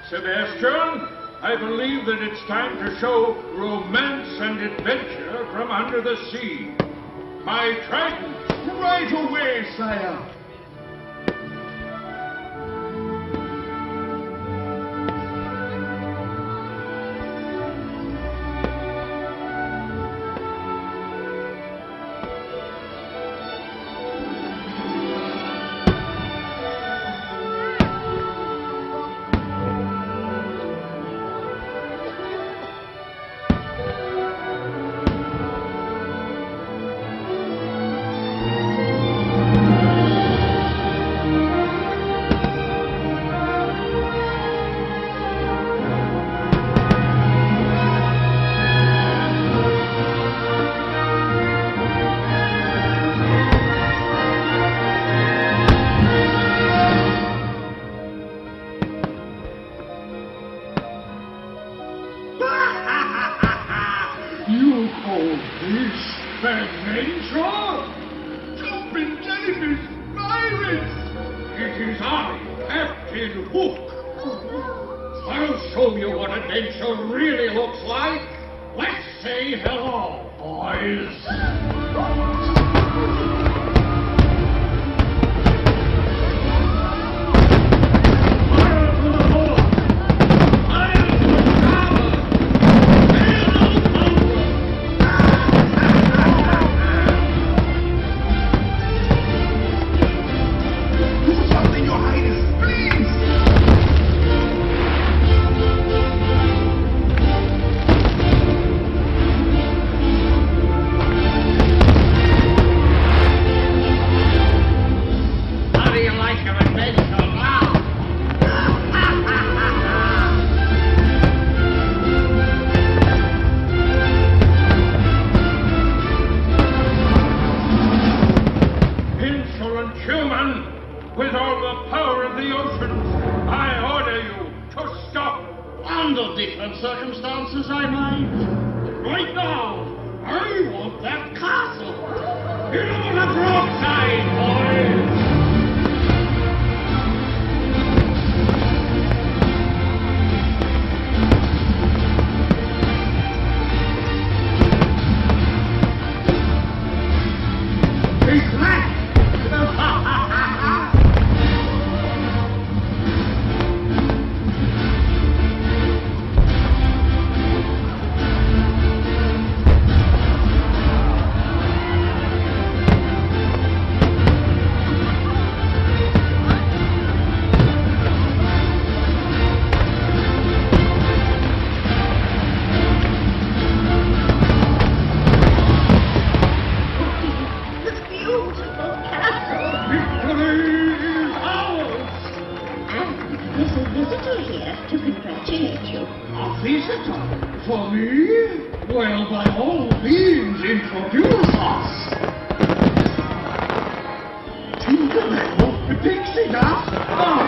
Sebastian, I believe that it's time to show romance and adventure from under the sea. My trident. Right away, sire. You call this adventure? Jumping jellyfish pirates! It is I, Captain Hook. I'll show you what adventure really looks like. Let's say hello, boys. With all the power of the oceans, I order you to stop. Under different circumstances, I might. Right now, I want that castle. Into the broadside, boys! To congratulate you. A visitor? For me? Well, by all means, introduce us. Tinkerbell, the pixie dust.